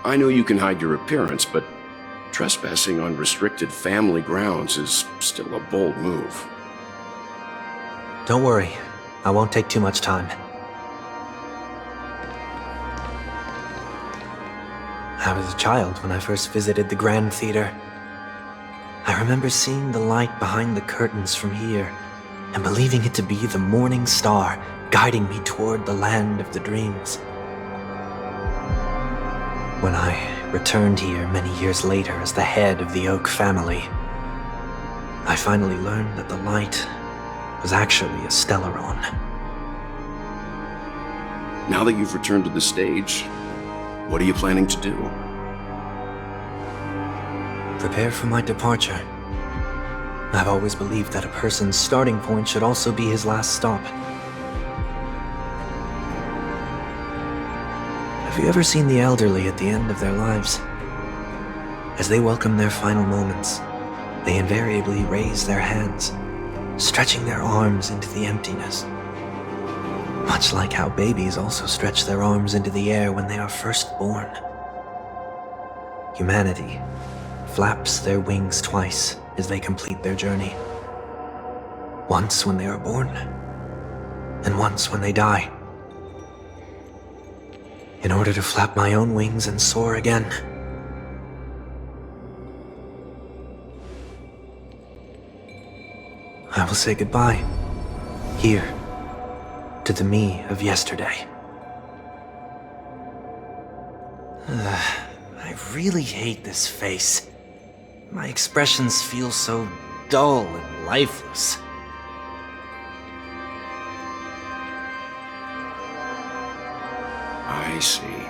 I know you can hide your appearance, but trespassing on restricted family grounds is still a bold move. Don't worry, I won't take too much time. I was a child when I first visited the Grand Theater. I remember seeing the light behind the curtains from here and believing it to be the morning star guiding me toward the land of the dreams. When I returned here many years later as the head of the Oak family, I finally learned that the light was actually a Stellaron. Now that you've returned to the stage, what are you planning to do? Prepare for my departure. I've always believed that a person's starting point should also be his last stop. Have you ever seen the elderly at the end of their lives? As they welcome their final moments, they invariably raise their hands, stretching their arms into the emptiness. Much like how babies also stretch their arms into the air when they are first born. Humanity flaps their wings twice as they complete their journey. Once when they are born, and once when they die. In order to flap my own wings and soar again. I will say goodbye, here, to the me of yesterday. I really hate this face. My expressions feel so dull and lifeless. I see.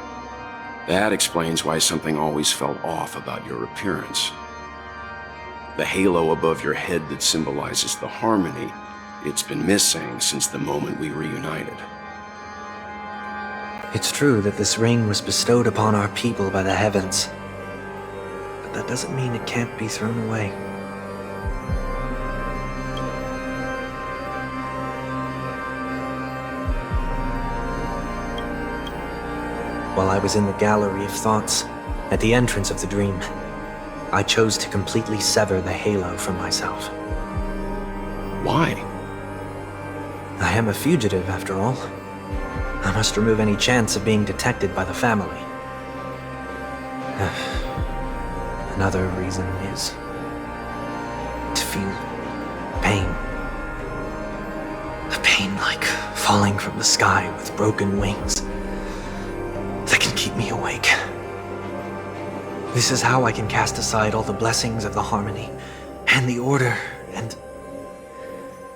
That explains why something always felt off about your appearance. The halo above your head that symbolizes the harmony, it's been missing since the moment we reunited. It's true that this ring was bestowed upon our people by the heavens, but that doesn't mean it can't be thrown away. While I was in the gallery of thoughts, at the entrance of the dream, I chose to completely sever the halo from myself. Why? I am a fugitive, after all. I must remove any chance of being detected by the family. Another reason is to feel pain. A pain like falling from the sky with broken wings that can keep me awake. This is how I can cast aside all the blessings of the harmony and the order and,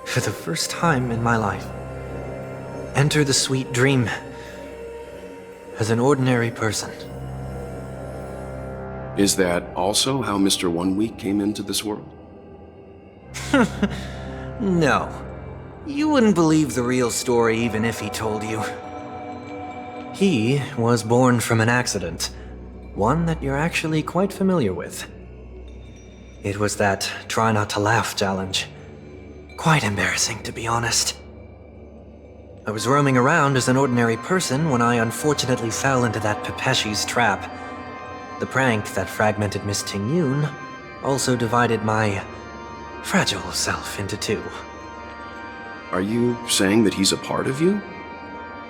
for the first time in my life, enter the sweet dream as an ordinary person. Is that also how Mr. 1 Week came into this world? No. You wouldn't believe the real story even if he told you. He was born from an accident, one that you're actually quite familiar with. It was that try not to laugh challenge. Quite embarrassing, to be honest. I was roaming around as an ordinary person when I unfortunately fell into that Pepeshi's trap. The prank that fragmented Miss Ting-Yun also divided my fragile self into two. Are you saying that he's a part of you?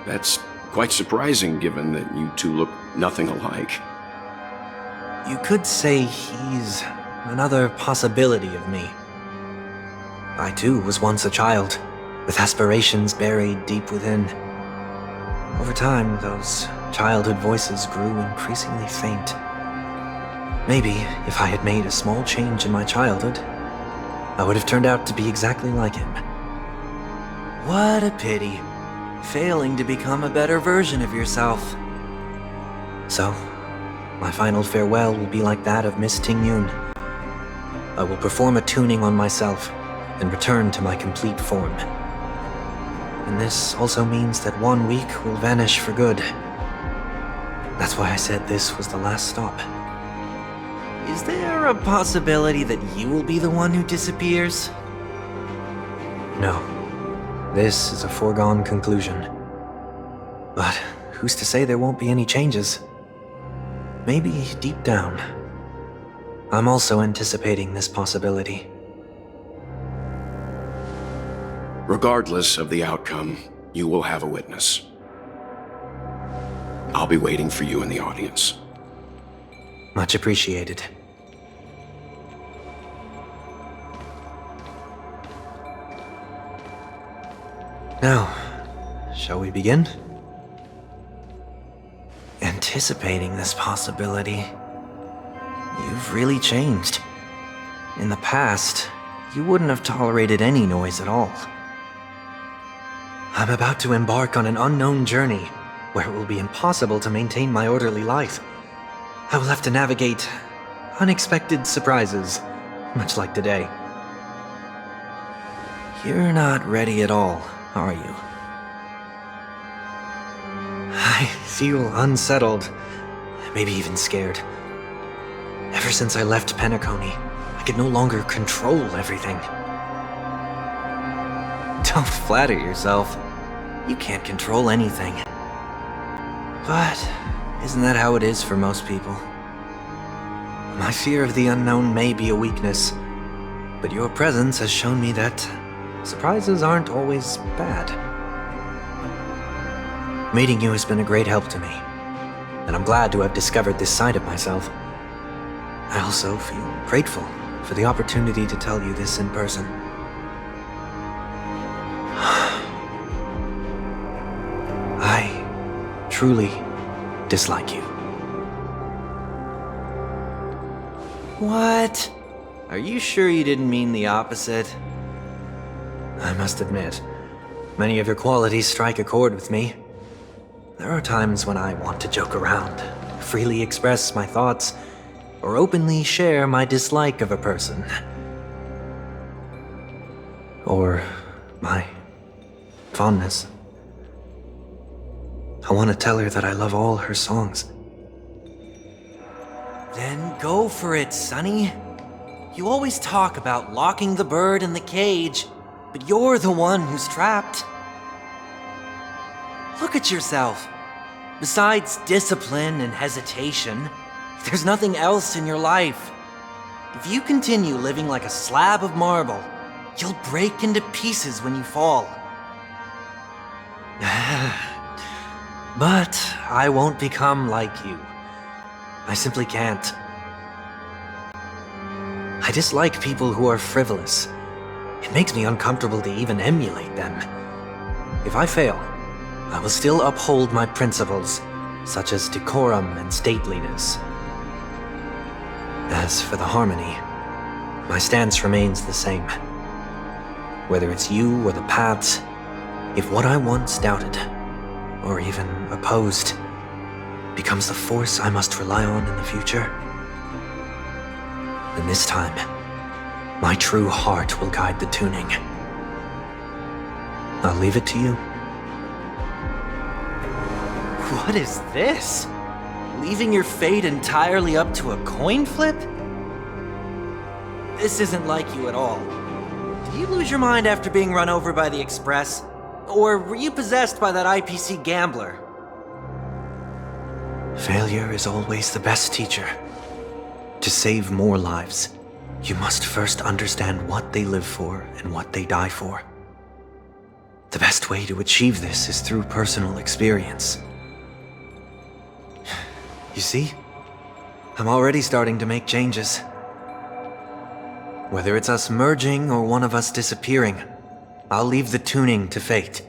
That's quite surprising given that you two look nothing alike. You could say he's another possibility of me. I too was once a child, with aspirations buried deep within. Over time, those childhood voices grew increasingly faint. Maybe if I had made a small change in my childhood, I would have turned out to be exactly like him. What a pity, failing to become a better version of yourself. So, my final farewell will be like that of Miss Ting-Yun. I will perform a tuning on myself and return to my complete form. And this also means that 1 week will vanish for good. That's why I said this was the last stop. Is there a possibility that you will be the one who disappears? No. This is a foregone conclusion. But who's to say there won't be any changes? maybe deep down, I'm also anticipating this possibility. Regardless of the outcome, you will have a witness. I'll be waiting for you in the audience. Much appreciated. Now, shall we begin? Anticipating this possibility, you've really changed. In the past, you wouldn't have tolerated any noise at all. I'm about to embark on an unknown journey where it will be impossible to maintain my orderly life. I will have to navigate unexpected surprises, much like today. You're not ready at all, are you? I feel unsettled, maybe even scared. Ever since I left Penacony, I could no longer control everything. Don't flatter yourself. You can't control anything. But isn't that how it is for most people? My fear of the unknown may be a weakness, but your presence has shown me that surprises aren't always bad. Meeting you has been a great help to me, and I'm glad to have discovered this side of myself. I also feel grateful for the opportunity to tell you this in person. I truly dislike you. What? Are you sure you didn't mean the opposite? I must admit, many of your qualities strike a chord with me. There are times when I want to joke around, freely express my thoughts, or openly share my dislike of a person. Or my fondness. I want to tell her that I love all her songs. Then go for it, Sonny. You always talk about locking the bird in the cage, but you're the one who's trapped. Look at yourself. Besides discipline and hesitation, there's nothing else in your life. If you continue living like a slab of marble, you'll break into pieces when you fall. But I won't become like you. I simply can't. I dislike people who are frivolous. It makes me uncomfortable to even emulate them. If I fail, I will still uphold my principles, such as decorum and stateliness. As for the harmony, my stance remains the same. Whether it's you or the paths, if what I once doubted, or even opposed, becomes the force I must rely on in the future, then this time, my true heart will guide the tuning. I'll leave it to you. What is this? Leaving your fate entirely up to a coin flip? This isn't like you at all. Did you lose your mind after being run over by the Express? Or were you possessed by that IPC gambler? Failure is always the best teacher. To save more lives, you must first understand what they live for and what they die for. The best way to achieve this is through personal experience. You see? I'm already starting to make changes. Whether it's us merging or one of us disappearing, I'll leave the tuning to fate,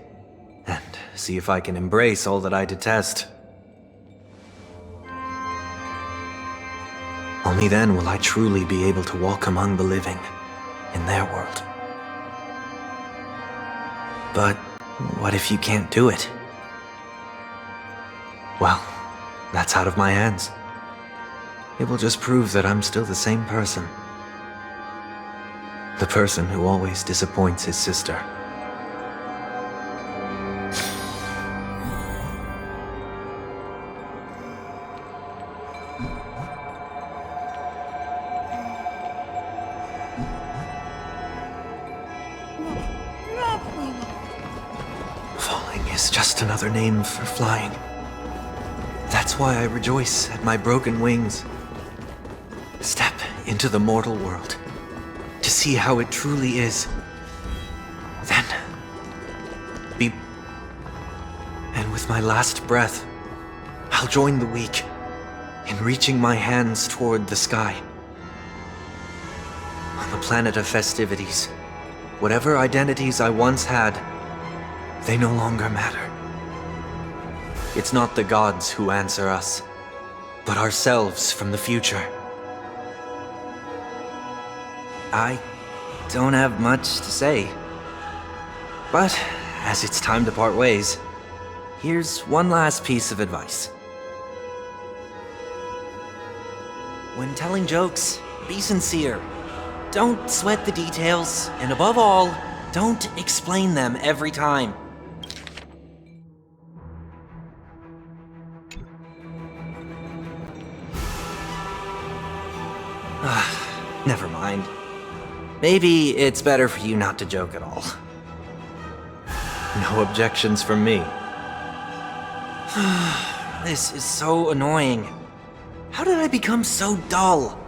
and see if I can embrace all that I detest. Only then will I truly be able to walk among the living, in their world. But what if you can't do it? Well, that's out of my hands. It will just prove that I'm still the same person. The person who always disappoints his sister. Falling is just another name for flying. That That's why I rejoice at my broken wings. Step into the mortal world to see how it truly is. Then, and with my last breath, I'll join the weak in reaching my hands toward the sky. On the planet of festivities, whatever identities I once had, they no longer matter. It's not the gods who answer us, but ourselves from the future. I don't have much to say, but as it's time to part ways, here's one last piece of advice. When telling jokes, be sincere. Don't sweat the details, and above all, don't explain them every time. Never mind. Maybe it's better for you not to joke at all. No objections from me. This is so annoying. How did I become so dull?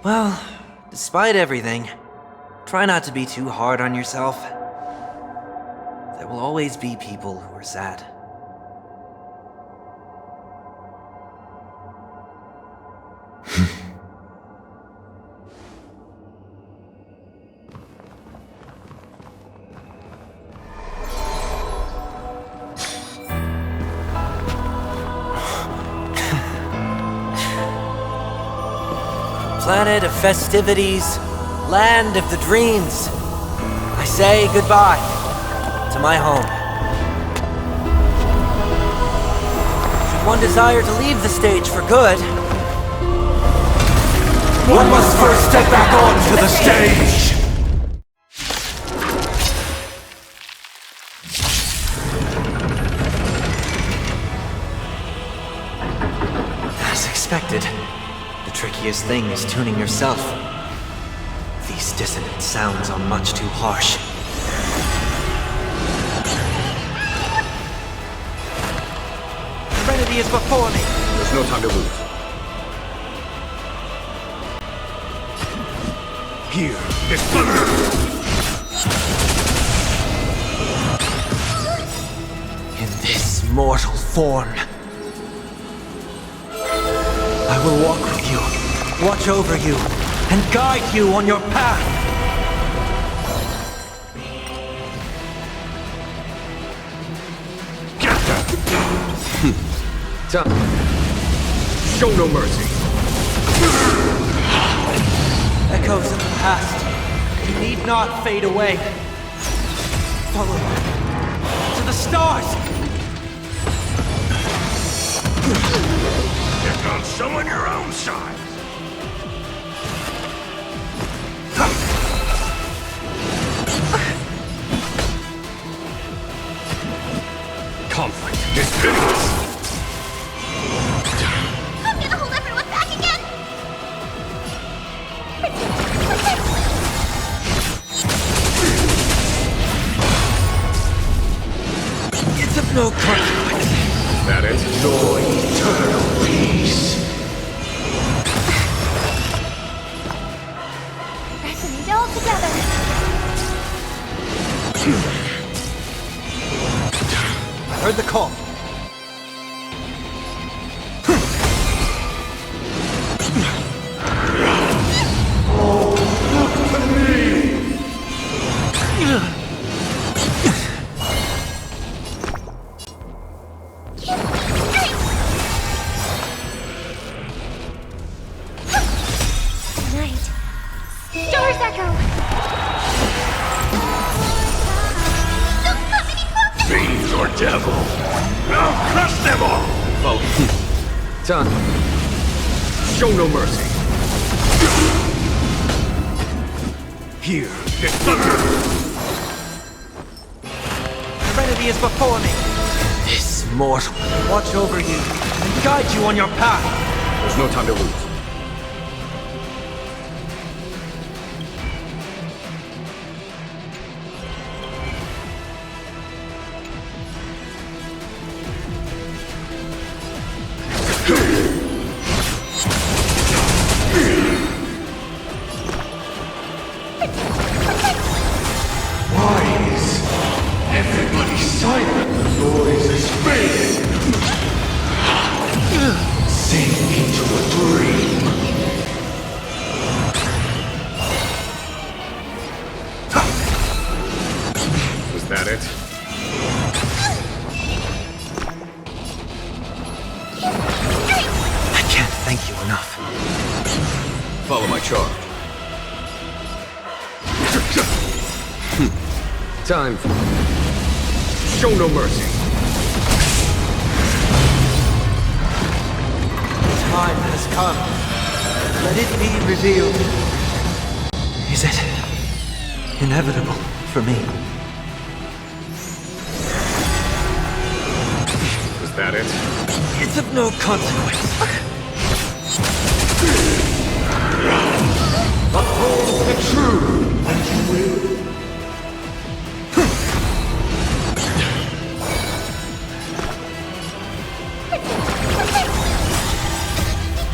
Well, despite everything, try not to be too hard on yourself. There will always be people who are sad. Planet of festivities, land of the dreams. I say goodbye to my home. Should one desire to leave the stage for good, one must first step back onto the stage! As expected, the trickiest thing is tuning yourself. These dissonant sounds are much too harsh. Serenity is before me! There's no time to lose. Here is thunder! In this mortal form, I will walk with you, watch over you, and guide you on your path. Get them! Done. Show no mercy. Echoes of the past, you need not fade away. Follow to the stars. Here comes someone your own size. Conflict is pitiless. I'm gonna hold everyone back again! It's of no consequence. That enjoy eternal peace. Resonate all together! I heard the call. Tonight, Stars Echo! Don't come any closer! Fiend or devil, I'll crush them all! Oh, done. Show no mercy. Here is thunder! Serenity is before me. This mortal will watch over you and guide you on your path. There's no time to lose. Follow my charge. Time for... Show no mercy. Time has come. Let it be revealed. Is it inevitable for me? Was that it? It's of no consequence. Uphold the true, and you will.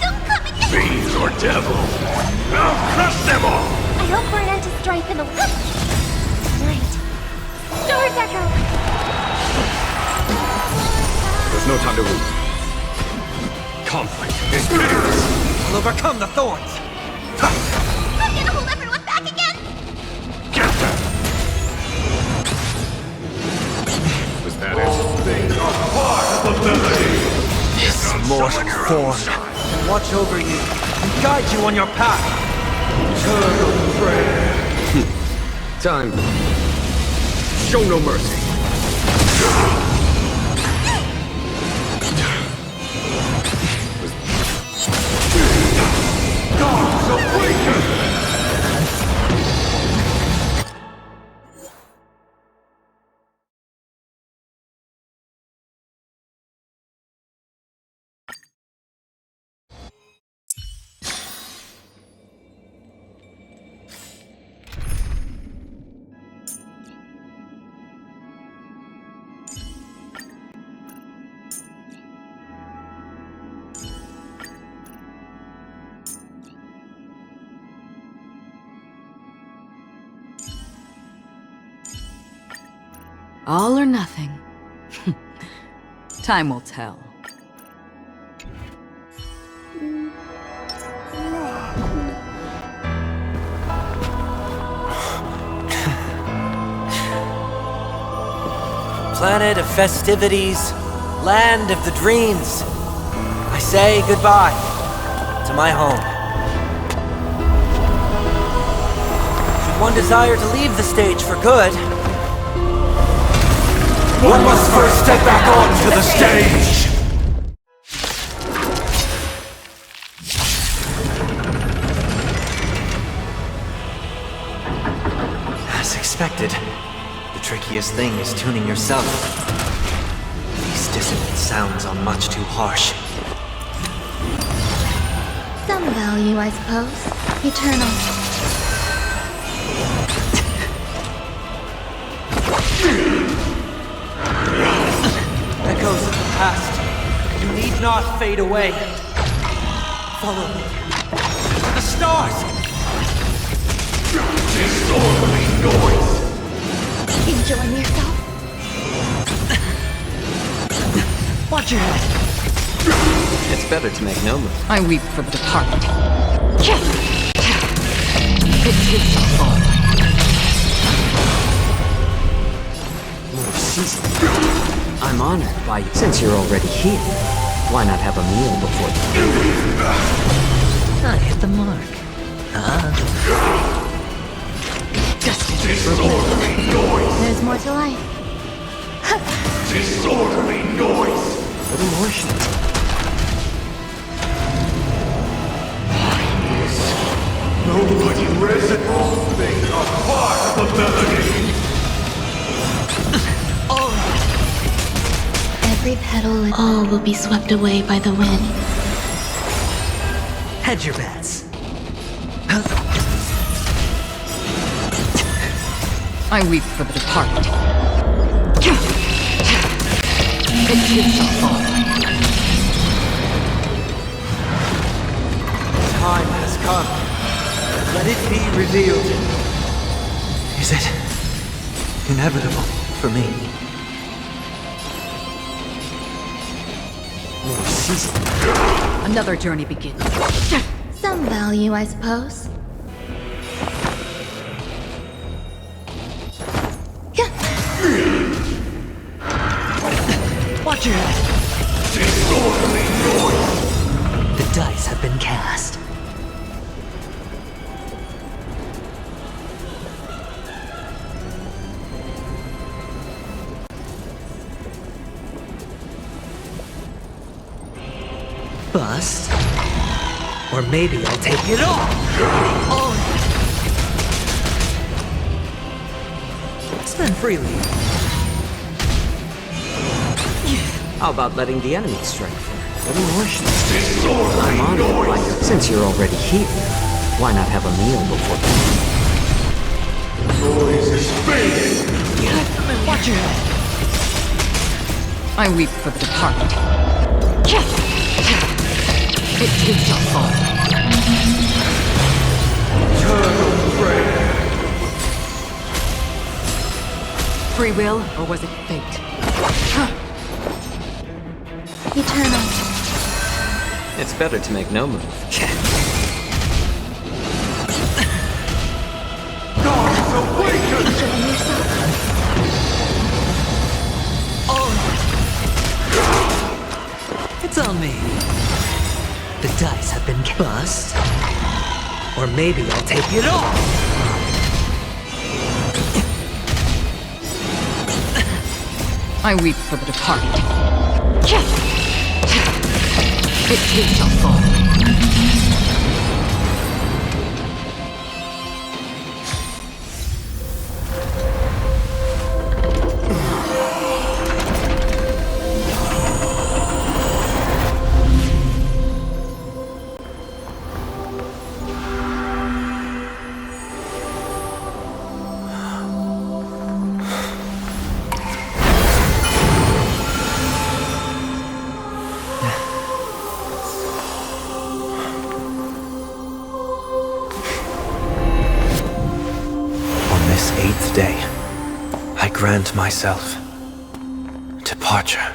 Don't come again! Fiends or devil, I'll crush them all! I hope for an end to strife in the night. Stars echo! There's no time to lose. Conflict is pitiless. I'll overcome the thorns. I'm gonna hold everyone back again! Get them! Was that it? Things are part of the melody. This mortal form can watch over you and guide you on your path. Eternal prayer. Time. Show no mercy. Gods awaken! All or nothing. Time will tell. Planet of festivities, land of the dreams. I say goodbye to my home. Should one desire to leave the stage for good, One must first step back onto the stage! as expected, the trickiest thing is tuning yourself. These dissonant sounds are much too harsh. Some value, I suppose. Eternal. Echoes of the past, you need not fade away. Follow me to the stars! Disorderly noise! Enjoying yourself? Watch your head! It's better to make no move. I weep for the departed. It takes all. More season. I'm honored by you. Since you're already here, why not have a meal before I hit the mark. Disorderly noise! There's more to life. Disorderly noise! With emotion. Nobody resin all things are part of the melody! Every petal, all will be swept away by the wind. Hedge your bets. I weep for the departed. It takes all. Time has come. Let it be revealed. Is it inevitable for me? More season. Another journey begins. Some value, I suppose. Watch your head. Disorderly noise! The dice have been cast. bust. Or maybe I'll take it all! Spend freely. How about letting the enemy strike first? What emotions? I'm honored by your... Since you're already here, why not have a meal before... Noise is fading! Watch your head. I weep for the departed. It too shall fall. Eternal prayer! Free will, or was it fate? Eternal. It's better to make no move. Gods awaken! It's on me. The dice have been bust. Or maybe I'll take it all! I weep for the departed. It too shall fall. Eighth day, I grant myself departure.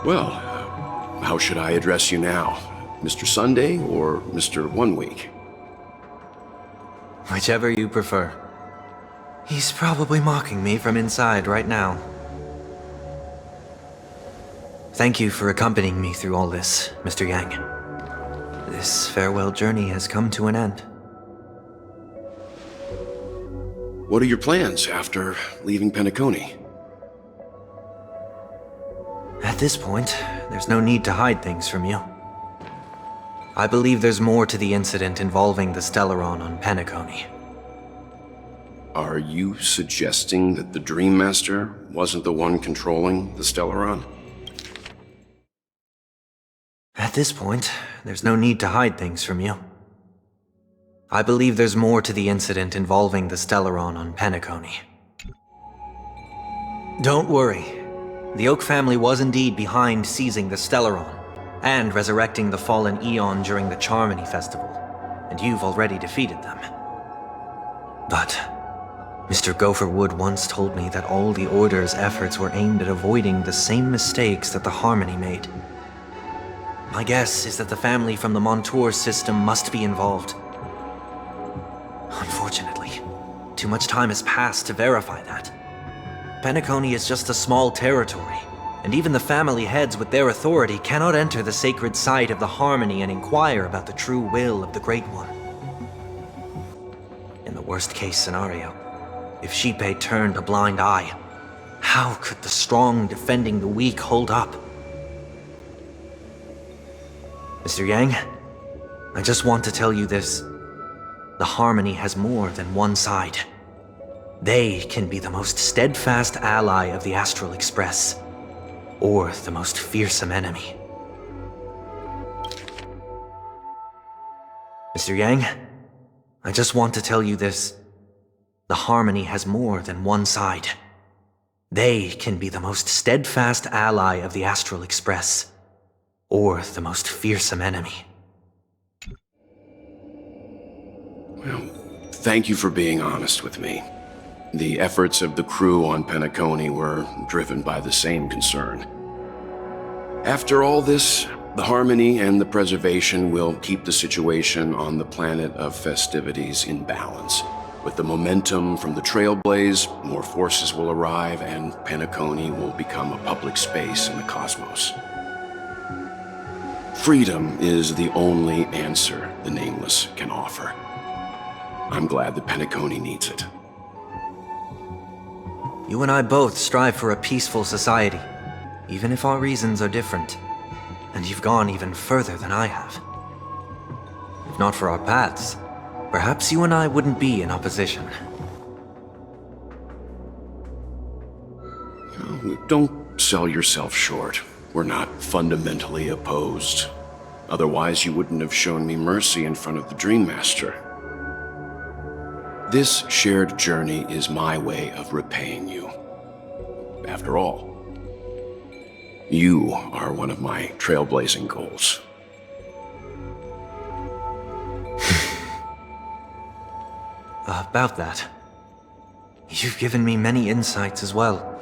Well, how should I address you now? Mr. Sunday or Mr. One Week? Whichever you prefer. He's probably mocking me from inside right now. Thank you for accompanying me through all this, Mr. Yang. This farewell journey has come to an end. What are your plans after leaving Penacony? At this point, there's no need to hide things from you. I believe there's more to the incident involving the Stellaron on Penacony. Are you suggesting that the Dream Master wasn't the one controlling the Stellaron? At this point, there's no need to hide things from you. I believe there's more to the incident involving the Stellaron on Penacony. Don't worry. The Oak family was indeed behind seizing the Stellaron and resurrecting the fallen Eon during the Charmony Festival, and you've already defeated them. But Mr. Gopherwood once told me that all the Order's efforts were aimed at avoiding the same mistakes that the Harmony made. My guess is that the family from the Montour system must be involved. Unfortunately, too much time has passed to verify that. Penacony is just a small territory, and even the family heads with their authority cannot enter the sacred site of the Harmony and inquire about the true will of the Great One. In the worst-case scenario, if Xipe turned a blind eye, how could the strong defending the weak hold up? Mr. Yang, I just want to tell you this. The Harmony has more than one side. They can be the most steadfast ally of the Astral Express, or the most fearsome enemy. Mr. Yang, I just want to tell you this. The Harmony has more than one side. They can be the most steadfast ally of the Astral Express, or the most fearsome enemy. Well, thank you for being honest with me. The efforts of the crew on Penacony were driven by the same concern. After all this, the Harmony and the Preservation will keep the situation on the planet of festivities in balance. With the momentum from the Trailblaze, more forces will arrive and Penacony will become a public space in the cosmos. Freedom is the only answer the Nameless can offer. I'm glad that Penacony needs it. You and I both strive for a peaceful society, even if our reasons are different. And you've gone even further than I have. If not for our paths, perhaps you and I wouldn't be in opposition. Don't sell yourself short. We're not fundamentally opposed. Otherwise, you wouldn't have shown me mercy in front of the Dream Master. This shared journey is my way of repaying you. After all, you are one of my trailblazing goals. About that, you've given me many insights as well.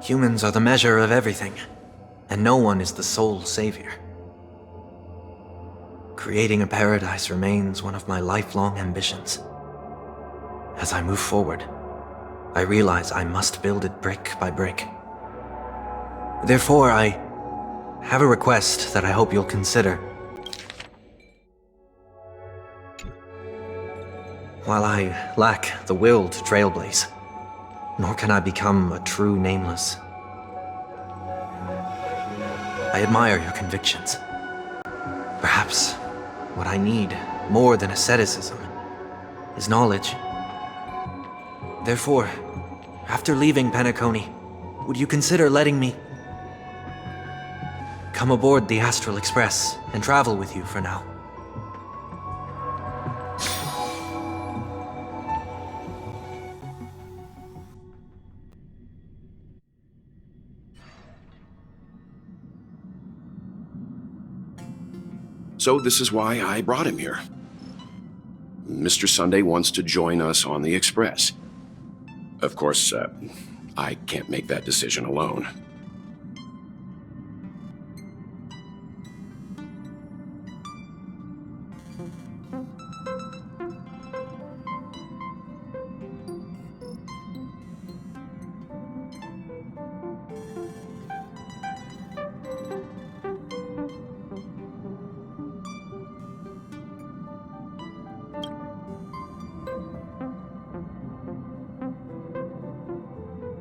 Humans are the measure of everything, and no one is the sole savior. Creating a paradise remains one of my lifelong ambitions. As I move forward, I realize I must build it brick by brick. Therefore, I have a request that I hope you'll consider. While I lack the will to trailblaze, nor can I become a true nameless. I admire your convictions. Perhaps what I need, more than asceticism, is knowledge. Therefore, after leaving Penacony, would you consider letting me come aboard the Astral Express and travel with you for now? So this is why I brought him here. Mr. Sunday wants to join us on the Express. Of course, I can't make that decision alone.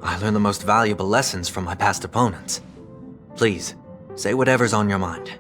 I learn the most valuable lessons from my past opponents. Please, say whatever's on your mind.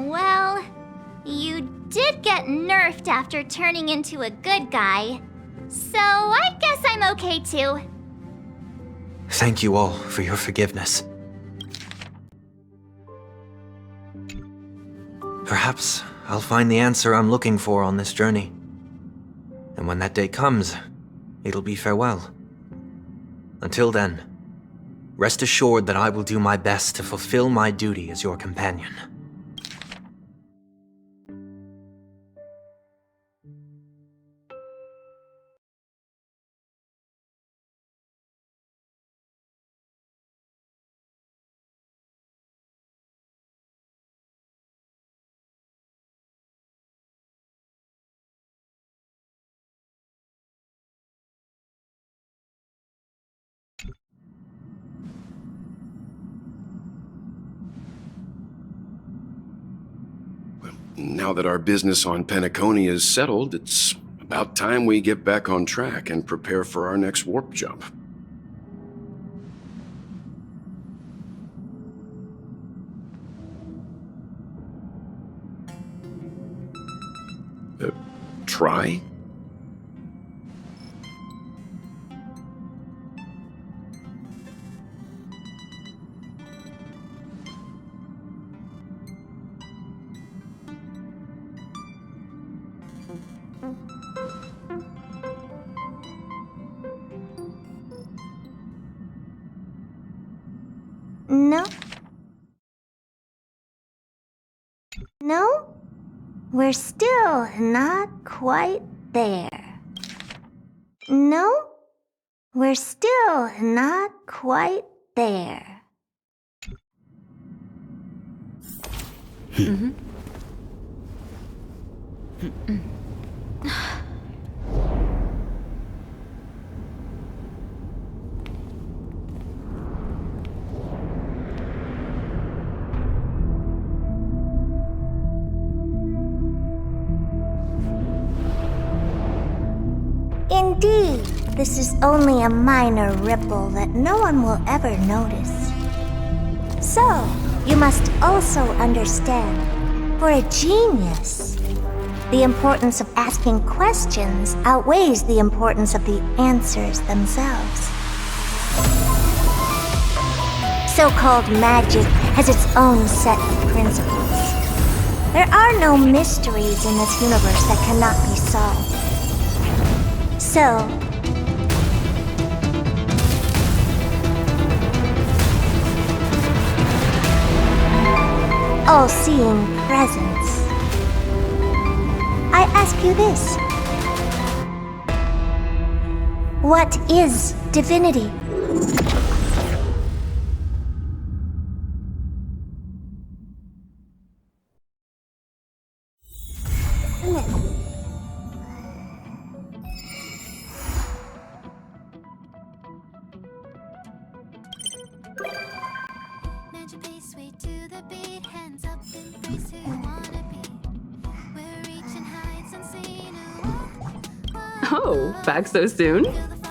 Well, you did get nerfed after turning into a good guy. So I guess I'm okay too. Thank you all for your forgiveness. Perhaps I'll find the answer I'm looking for on this journey. And when that day comes, it'll be farewell. Until then, rest assured that I will do my best to fulfill my duty as your companion. Now that our business on Pensacola is settled, it's about time we get back on track and prepare for our next warp jump. Try? No? No? We're still not quite there. No? We're still not quite there. Indeed, this is only a minor ripple that no one will ever notice. So, you must also understand, for a genius, the importance of asking questions outweighs the importance of the answers themselves. So-called magic has its own set of principles. There are no mysteries in this universe that cannot be solved. So, all-seeing presence, I ask you this. What is divinity? Magic pace way to the beat, hands up, embrace who you wanna be. We're reaching heights unseen. Oh, back so soon? Feel the